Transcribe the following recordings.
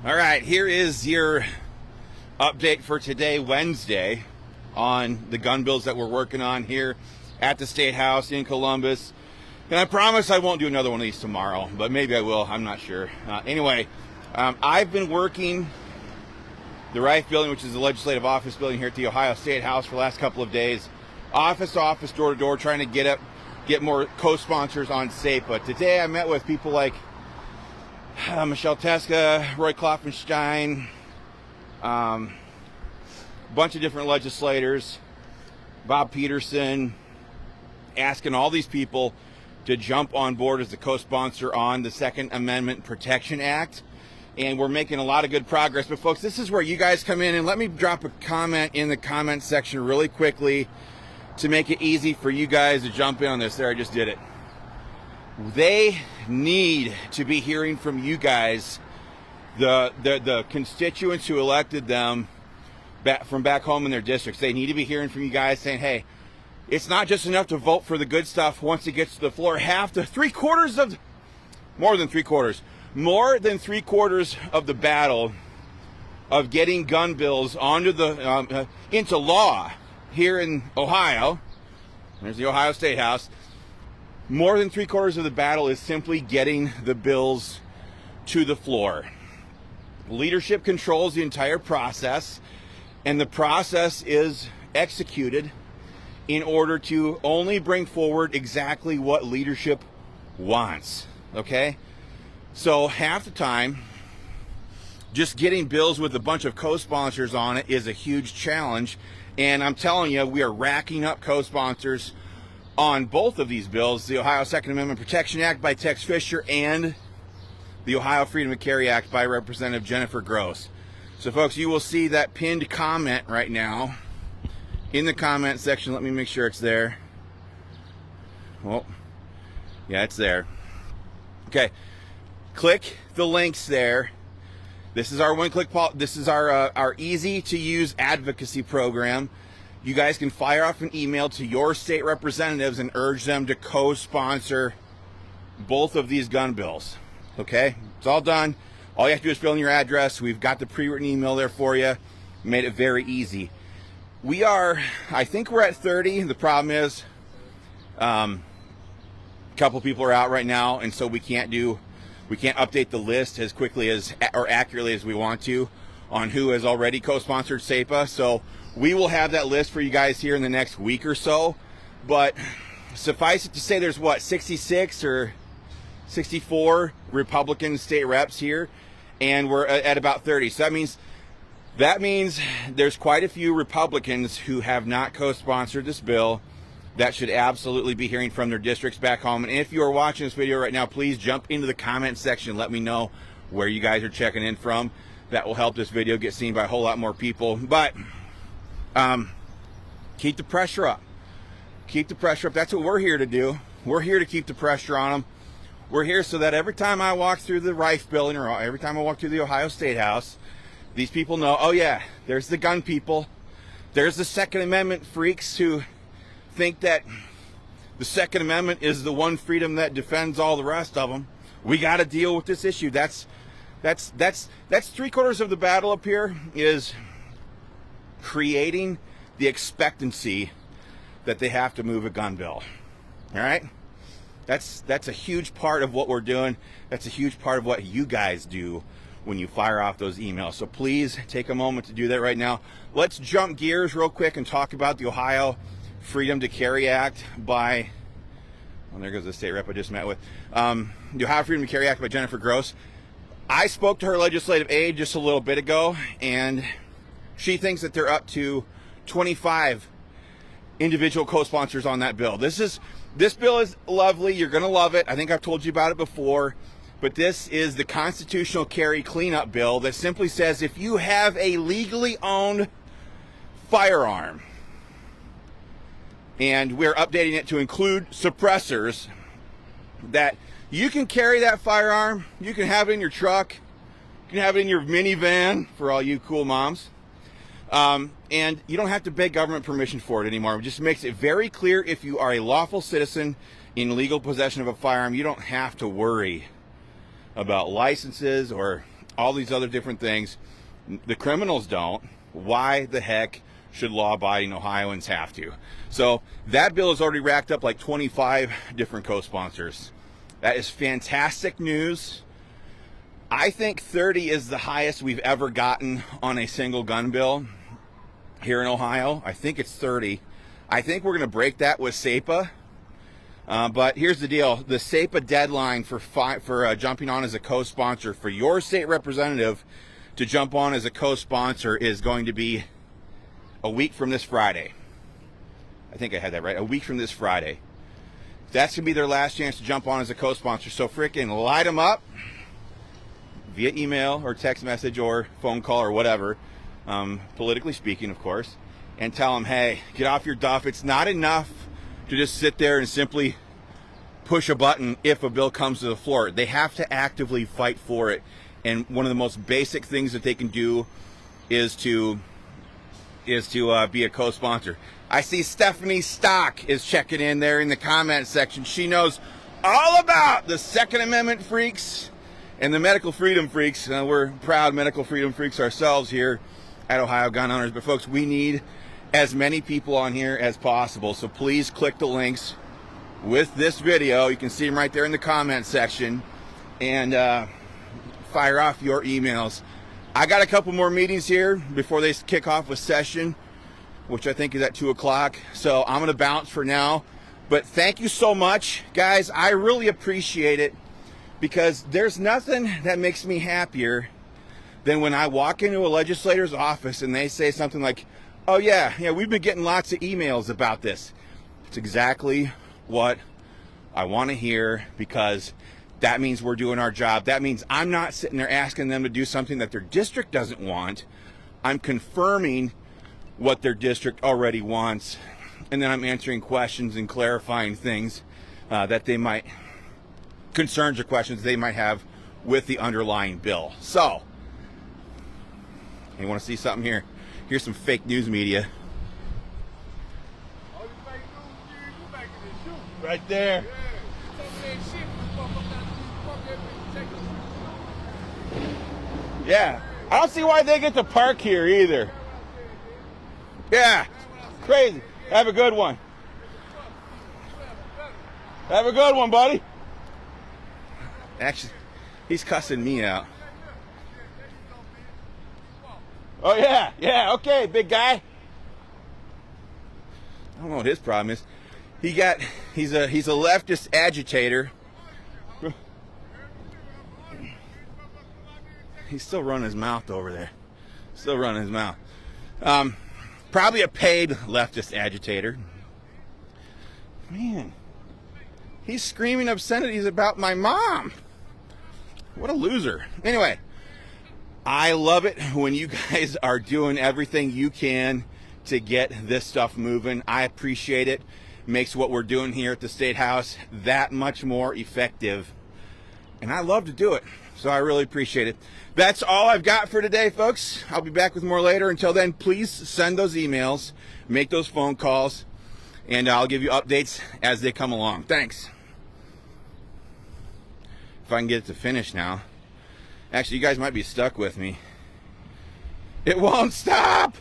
All right, here is your update for today, Wednesday, on the gun bills that we're working on here at the Statehouse in Columbus. And I promise I won't do another one of these tomorrow, but maybe I will. I'm not sure. Anyway, I've been working the Rife building, which is the legislative office building here at the Ohio Statehouse, for the last couple of days. Office to office, door to door, trying to get more co-sponsors on SAPA. Today I met with people like Michelle Teska, Roy Klopfenstein, a bunch of different legislators, Bob Peterson, asking all these people to jump on board as a co-sponsor on the Second Amendment Protection Act. And we're making a lot of good progress. But folks, this is where you guys come in, and let me drop a comment in the comment section really quickly to make it easy for you guys to jump in on this. There, I just did it. They need to be hearing from you guys, the constituents who elected them from back home in their districts. They need to be hearing from you guys saying, hey, it's not just enough to vote for the good stuff once it gets to the floor. More than three quarters of the battle of getting gun bills onto into law here in Ohio. There's the Ohio Statehouse. More than 3/4 of the battle is simply getting the bills to the floor. Leadership controls the entire process, and the process is executed in order to only bring forward exactly what leadership wants, okay? So half the time, just getting bills with a bunch of co-sponsors on it is a huge challenge, and I'm telling you, we are racking up co-sponsors on both of these bills, the Ohio Second Amendment Protection Act by Tex Fischer and the Ohio Freedom to Carry Act by Representative Jennifer Gross. So folks, you will see that pinned comment right now in the comment section. Let me make sure it's there. Well, yeah, it's there. Okay, click the links there. This is our one-click. This is our easy-to-use advocacy program. You guys can fire off an email to your state representatives and urge them to co-sponsor both of these gun bills. Okay, it's all done. All you have to do is fill in your address. We've got the pre-written email there for you. Made it very easy. I think we're at 30. The problem is, a couple people are out right now, and so we can't update the list as quickly or accurately as we want to on who has already co-sponsored SAPA. So we will have that list for you guys here in the next week or so. But suffice it to say, there's 66 or 64 Republican state reps here, and we're at about 30. So that means there's quite a few Republicans who have not co-sponsored this bill that should absolutely be hearing from their districts back home. And if you are watching this video right now, please jump into the comment section and let me know where you guys are checking in from. That will help this video get seen by a whole lot more people. But keep the pressure up. Keep the pressure up. That's what we're here to do. We're here to keep the pressure on them. We're here so that every time I walk through the Rife building or every time I walk through the Ohio Statehouse, these people know, oh yeah, there's the gun people. There's the Second Amendment freaks who think that the Second Amendment is the one freedom that defends all the rest of them. We got to deal with this issue. That's 3/4 of the battle up here, is creating the expectancy that they have to move a gun bill. All right? That's a huge part of what we're doing. That's a huge part of what you guys do when you fire off those emails. So please take a moment to do that right now. Let's jump gears real quick and talk about the Ohio Freedom to Carry Act by, well, there goes the state rep I just met with. The Ohio Freedom to Carry Act by Jennifer Gross. I spoke to her legislative aide just a little bit ago, and she thinks that they're up to 25 individual co-sponsors on that bill. This bill is lovely. You're going to love it. I think I've told you about it before, but this is the constitutional carry cleanup bill that simply says if you have a legally owned firearm, and we're updating it to include suppressors, that you can carry that firearm. You can have it in your truck. You can have it in your minivan for all you cool moms. And you don't have to beg government permission for it anymore. It just makes it very clear if you are a lawful citizen in legal possession of a firearm, you don't have to worry about licenses or all these other different things. The criminals don't. Why the heck should law-abiding Ohioans have to? So that bill has already racked up like 25 different co-sponsors. That is fantastic news. I think 30 is the highest we've ever gotten on a single gun bill here in Ohio. I think it's 30. I think we're going to break that with SAPA. But here's the deal. The SAPA deadline for jumping on as a co-sponsor for your state representative to jump on as a co-sponsor is going to be a week from this Friday. I think I had that right. A week from this Friday. That's going to be their last chance to jump on as a co-sponsor. So frickin' light them up via email or text message or phone call or whatever, politically speaking, of course, and tell them, hey, get off your duff. It's not enough to just sit there and simply push a button if a bill comes to the floor. They have to actively fight for it. And one of the most basic things that they can do is to be a co-sponsor. I see Stephanie Stock is checking in there in the comment section. She knows all about the Second Amendment freaks and the medical freedom freaks. We're proud medical freedom freaks ourselves here at Ohio Gun Owners. But folks, we need as many people on here as possible. So please click the links with this video. You can see them right there in the comment section. And fire off your emails. I got a couple more meetings here before they kick off with session, which I think is at 2 o'clock. So I'm going to bounce for now. But thank you so much, guys. I really appreciate it, because there's nothing that makes me happier than when I walk into a legislator's office and they say something like, oh yeah, we've been getting lots of emails about this. It's exactly what I want to hear, because that means we're doing our job. That means I'm not sitting there asking them to do something that their district doesn't want. I'm confirming what their district already wants, and then I'm answering questions and clarifying things that they might, concerns or questions they might have with the underlying bill. So, you want to see something here? Here's some fake news media. Right there. Yeah, I don't see why they get to park here either. Yeah, crazy. Have a good one. Have a good one, buddy. Actually, he's cussing me out. Oh yeah, okay, big guy. I don't know what his problem is. He's a leftist agitator. He's still running his mouth over there. Still running his mouth. Probably a paid leftist agitator. Man, he's screaming obscenities about my mom. What a loser. Anyway, I love it when you guys are doing everything you can to get this stuff moving. I appreciate it. Makes what we're doing here at the Statehouse that much more effective. And I love to do it. So I really appreciate it. That's all I've got for today, folks. I'll be back with more later. Until then, please send those emails, make those phone calls, and I'll give you updates as they come along. Thanks. If I can get it to finish now. Actually, you guys might be stuck with me. It won't stop!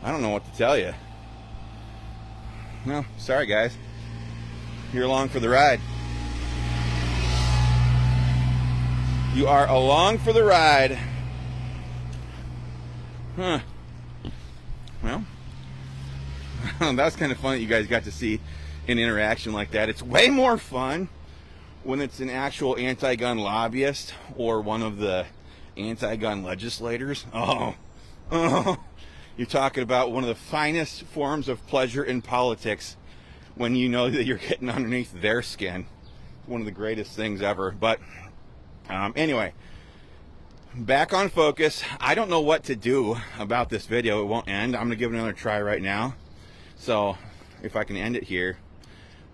I don't know what to tell you. No, sorry guys. You're along for the ride. You are along for the ride. Huh. Well, that was kind of fun that you guys got to see an interaction like that. It's way more fun when it's an actual anti-gun lobbyist or one of the anti-gun legislators. Oh, you're talking about one of the finest forms of pleasure in politics when you know that you're getting underneath their skin. One of the greatest things ever. But anyway, back on focus. I don't know what to do about this video. It won't end. I'm going to give it another try right now. So if I can end it here,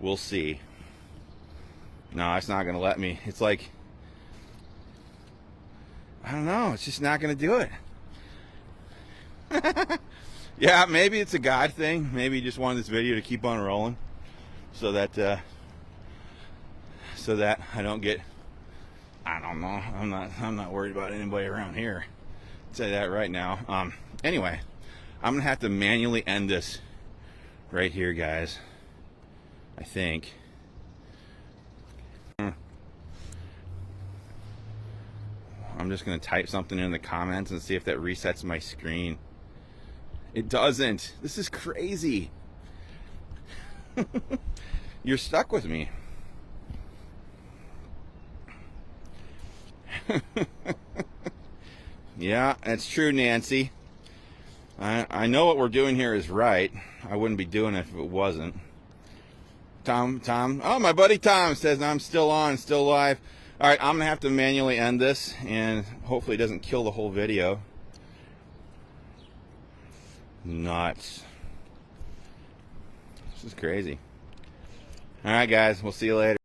we'll see. No, it's not going to let me. It's like, I don't know. It's just not going to do it. Yeah, maybe it's a God thing. Maybe he just wanted this video to keep on rolling so that I don't get, I don't know, don't know. I'm not worried about anybody around here. I'll tell you that right now. Anyway, I'm gonna have to manually end this right here, guys. I think. I'm just gonna type something in the comments and see if that resets my screen. It doesn't. This is crazy. You're stuck with me. Yeah, that's true, Nancy. I know what we're doing here is right. I wouldn't be doing it if it wasn't. Tom, oh, my buddy Tom says I'm still on, still live. All right, I'm gonna have to manually end this, and hopefully it doesn't kill the whole video. Nuts. This is crazy. All right, guys, we'll see you later.